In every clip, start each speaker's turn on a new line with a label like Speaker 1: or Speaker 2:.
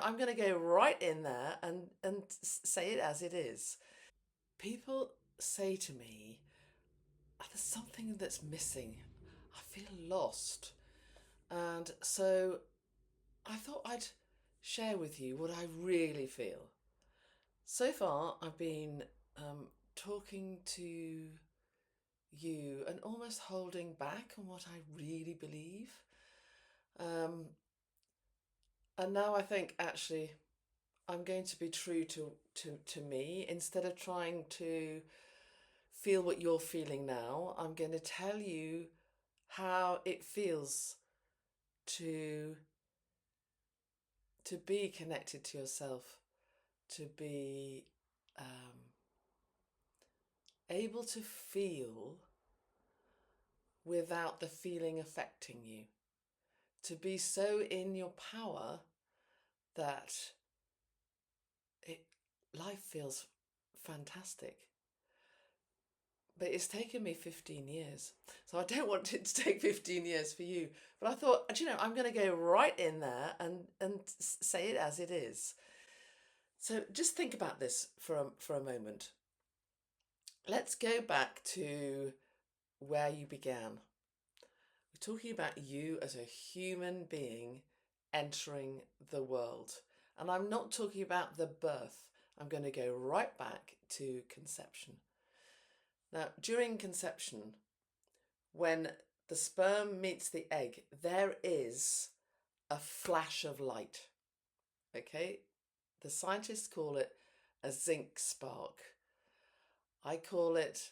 Speaker 1: I'm going to go right in there and say it as it is. People say to me, "Oh, there's something that's missing. I feel lost." And so I thought I'd share with you what I really feel. So far, I've been talking to you and almost holding back on what I really believe. Um, and now I think actually I'm going to be true to me instead of trying to feel what you're feeling now. I'm going to tell you how it feels to to be connected to yourself, to be able to feel without the feeling affecting you, to be so in your power that it life feels fantastic. But it's taken me 15 years. So I don't want it to take 15 years for you. But I thought, I'm going to go right in there and say it as it is. So just think about this for a moment. Let's go back to where you began. We're talking about you as a human being entering the world. And I'm not talking about the birth. I'm going to go right back to conception. Now, during conception, when the sperm meets the egg, there is a flash of light. Okay? The scientists call it a zinc spark. I call it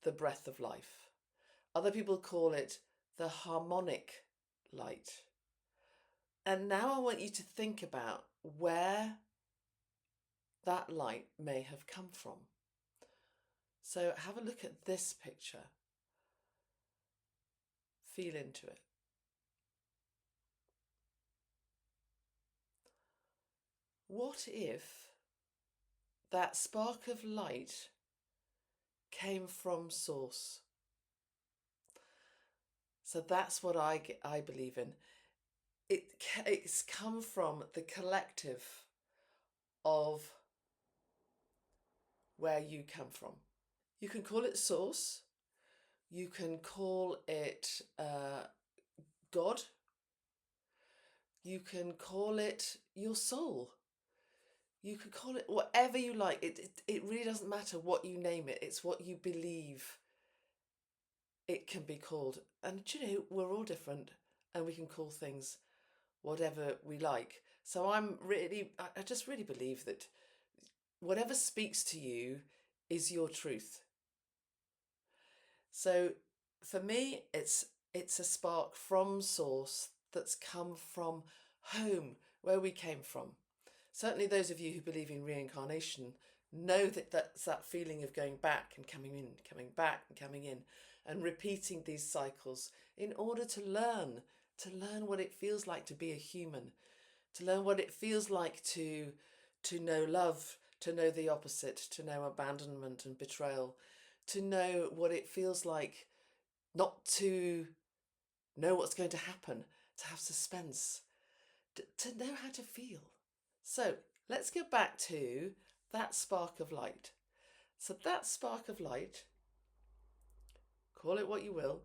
Speaker 1: the breath of life. Other people call it the harmonic light. And now I want you to think about where that light may have come from. So have a look at this picture. Feel into it. What if that spark of light came from source? So that's what I believe in. It's come from the collective of where you come from. You can call it source. You can call it God. You can call it your soul. You could call it whatever you like. It really doesn't matter what you name it. It's what you believe it can be called. And we're all different and we can call things whatever we like. So I just really believe that whatever speaks to you is your truth. So for me, it's a spark from source that's come from home, where we came from. Certainly those of you who believe in reincarnation know that that's that feeling of going back and coming in, coming back and coming in, and repeating these cycles in order to learn what it feels like to be a human, to learn what it feels like to know love, to know the opposite, to know abandonment and betrayal, to know what it feels like not to know what's going to happen, to have suspense, to know how to feel. So let's go back to that spark of light. So that spark of light, call it what you will,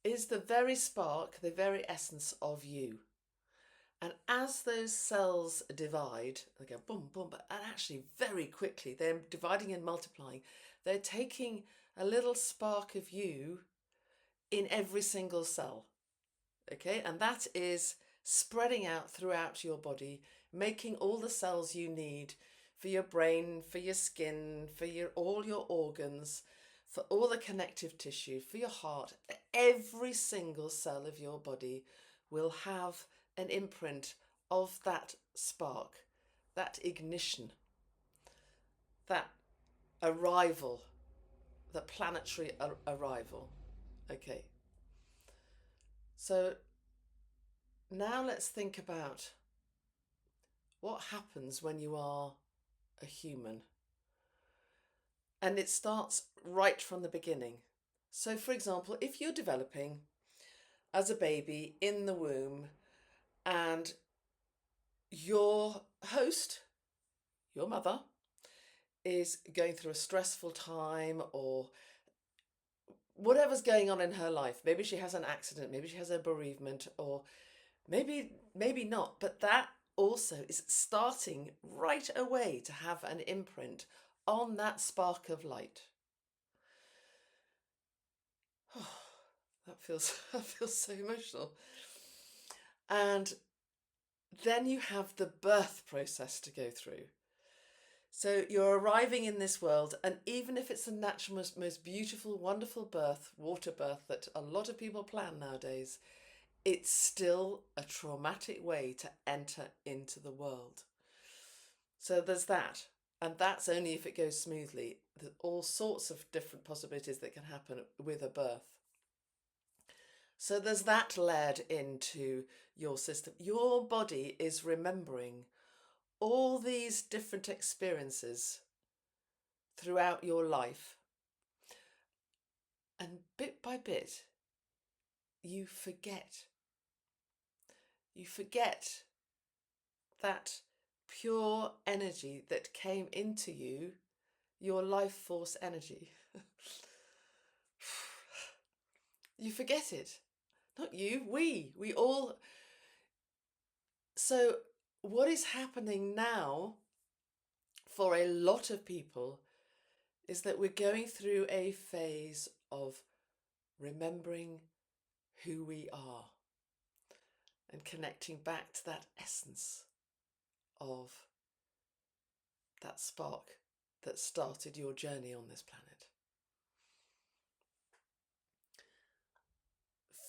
Speaker 1: is the very spark, the very essence of you. And as those cells divide, they go boom, boom, and actually very quickly, they're dividing and multiplying. They're taking a little spark of you in every single cell. Okay, and that is spreading out throughout your body, making all the cells you need for your brain, for your skin, for all your organs, for all the connective tissue, for your heart. Every single cell of your body will have an imprint of that spark, that ignition, that arrival, the planetary arrival. Okay, so now let's think about what happens when you are a human. And it starts right from the beginning. So, for example, if you're developing as a baby in the womb your host, your mother, is going through a stressful time or whatever's going on in her life. Maybe she has an accident, maybe she has a bereavement, or maybe not. But that also is starting right away to have an imprint on that spark of light. Oh, that feels so emotional. And then you have the birth process to go through. So you're arriving in this world, and even if it's the natural, most beautiful, wonderful birth, water birth that a lot of people plan nowadays, it's still a traumatic way to enter into the world. So there's that. And that's only if it goes smoothly. There's all sorts of different possibilities that can happen with a birth. So there's that led into your system. Your body is remembering all these different experiences throughout your life. And bit by bit, you forget. You forget that pure energy that came into you, your life force energy. You forget it. Not you, we all. So, what is happening now for a lot of people is that we're going through a phase of remembering who we are and connecting back to that essence of that spark that started your journey on this planet.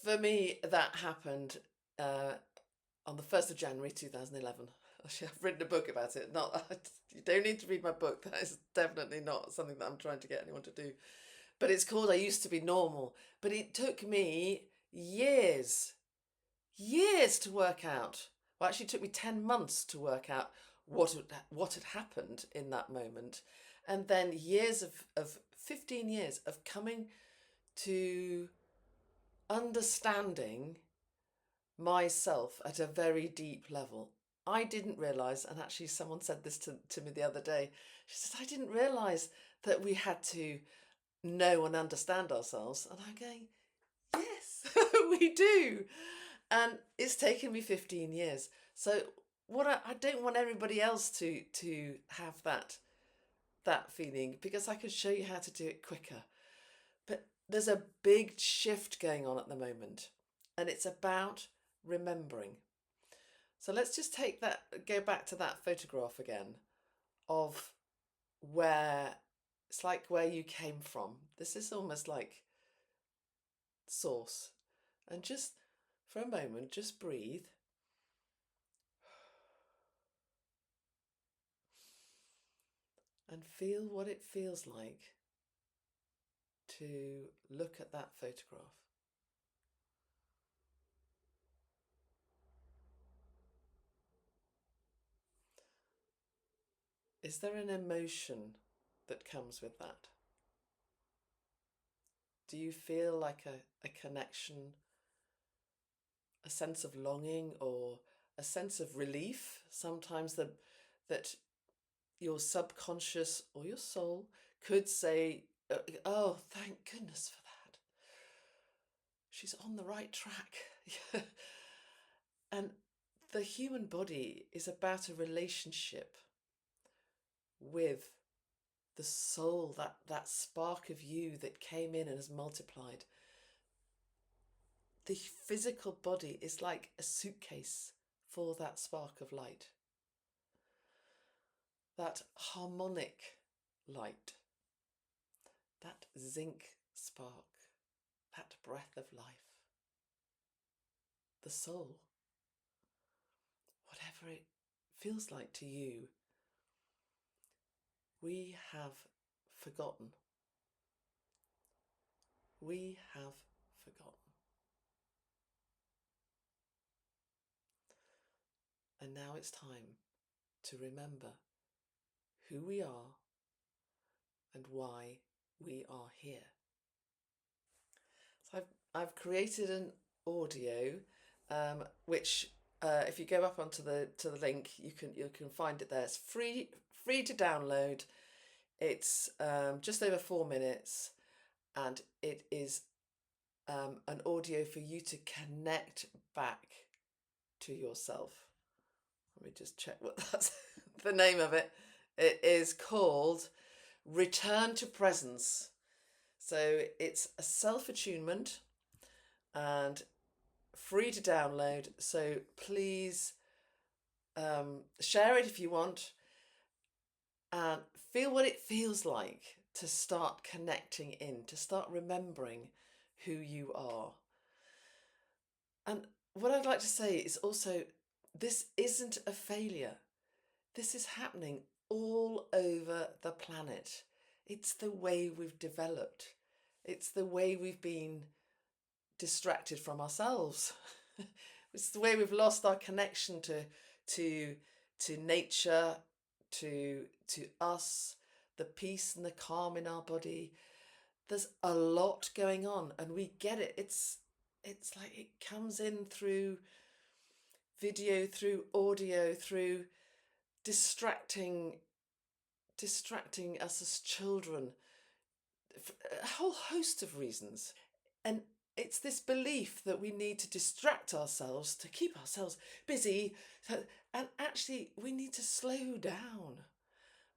Speaker 1: For me, that happened on the 1st of January 2011. Actually, I've written a book about it. You don't need to read my book. That is definitely not something that I'm trying to get anyone to do. But it's called I Used to Be Normal. But it took me years to work out. Well, actually, it took me 10 months to work out what had happened in that moment. And then years of 15 years of coming to understanding myself at a very deep level. I didn't realise, and actually someone said this to me the other day, she said, I didn't realise that we had to know and understand ourselves. And I'm going, yes, we do. And it's taken me 15 years. So what I don't want everybody else to have that feeling, because I can show you how to do it quicker. But there's a big shift going on at the moment, and it's about remembering. So let's just go back to that photograph again of where it's like where you came from. This is almost like source. And just for a moment, just breathe. And feel what it feels like to look at that photograph. Is there an emotion that comes with that? Do you feel like a connection, a sense of longing, or a sense of relief? Sometimes that your subconscious or your soul could say, oh, thank goodness for that. She's on the right track. And the human body is about a relationship with the soul, that spark of you that came in and has multiplied. The physical body is like a suitcase for that spark of light, that harmonic light, that zinc spark, that breath of life. The soul, whatever it feels like to you, we have forgotten. We have forgotten. And now it's time to remember who we are and why we are here. So I've created an audio which if you go up onto the link, you can find it there. It's free to download. It's just over 4 minutes, and it is an audio for you to connect back to yourself. Let me just check what that's the name of it. It is called Return to Presence. So it's a self attunement and free to download. So please share it if you want, and feel what it feels like to start connecting in, to start remembering who you are. And what I'd like to say is also, this isn't a failure. This is happening all over the planet. It's the way we've developed. It's the way we've been distracted from ourselves. It's the way we've lost our connection to nature, to us, the peace and the calm in our body. There's a lot going on, and we get it. It's like it comes in through video, through audio, through distracting us as children, a whole host of reasons. And it's this belief that we need to distract ourselves to keep ourselves busy. And actually, we need to slow down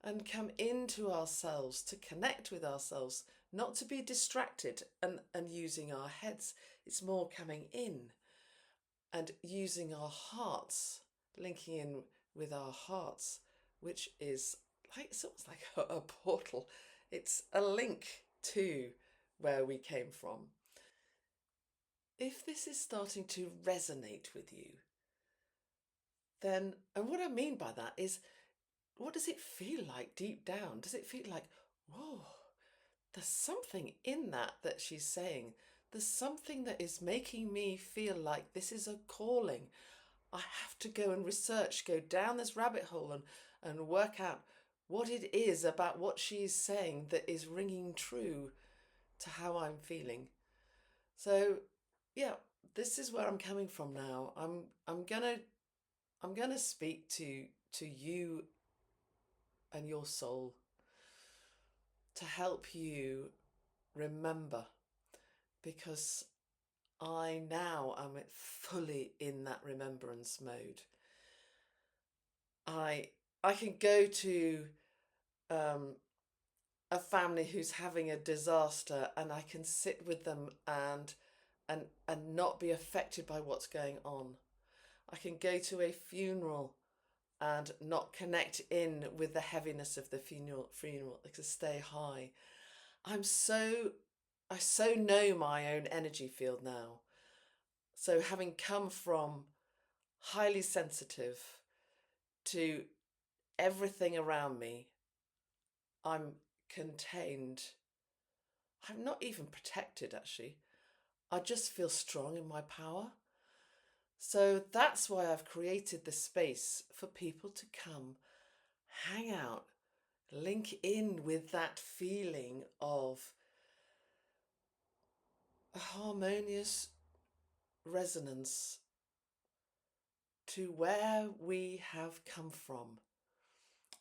Speaker 1: and come into ourselves, to connect with ourselves, not to be distracted and using our heads. It's more coming in and using our hearts, linking in with our hearts, which is like, it's almost like a portal. It's a link to where we came from. If this is starting to resonate with you, then, and what I mean by that is, what does it feel like deep down? Does it feel like, whoa, there's something in that she's saying? There's something that is making me feel like this is a calling. I have to go and research, go down this rabbit hole and work out what it is about what she's saying that is ringing true to how I'm feeling. So, yeah, this is where I'm coming from now. I'm gonna speak to you and your soul to help you remember, because I now am fully in that remembrance mode. I can go to a family who's having a disaster, and I can sit with them and not be affected by what's going on. I can go to a funeral and not connect in with the heaviness of the funeral, to stay high. I'm so I so know my own energy field now. So having come from highly sensitive to everything around me, I'm contained. I'm not even protected, actually. I just feel strong in my power. So that's why I've created this space for people to come, hang out, link in with that feeling of a harmonious resonance to where we have come from.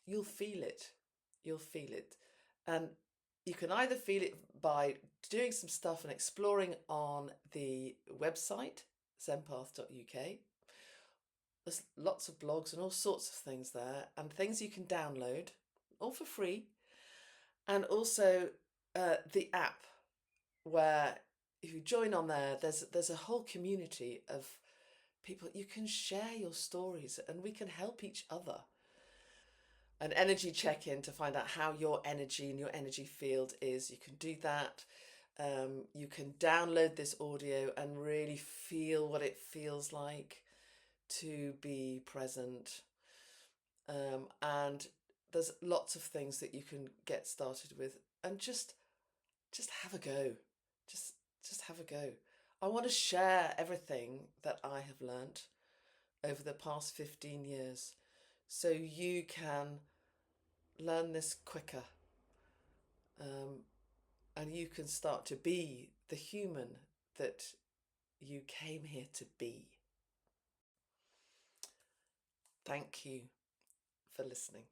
Speaker 1: You'll feel it. You'll feel it. And you can either feel it by doing some stuff and exploring on the website, zenpath.uk. There's lots of blogs and all sorts of things there, and things you can download, all for free. And also the app, where if you join on there, there's a whole community of people. You can share your stories and we can help each other. An energy check-in to find out how your energy and your energy field is. You can do that. You can download this audio and really feel what it feels like to be present. And there's lots of things that you can get started with, and just have a go. Just just have a go. I want to share everything that I have learnt over the past 15 years so you can learn this quicker, um, and you can start to be the human that you came here to be. Thank you for listening.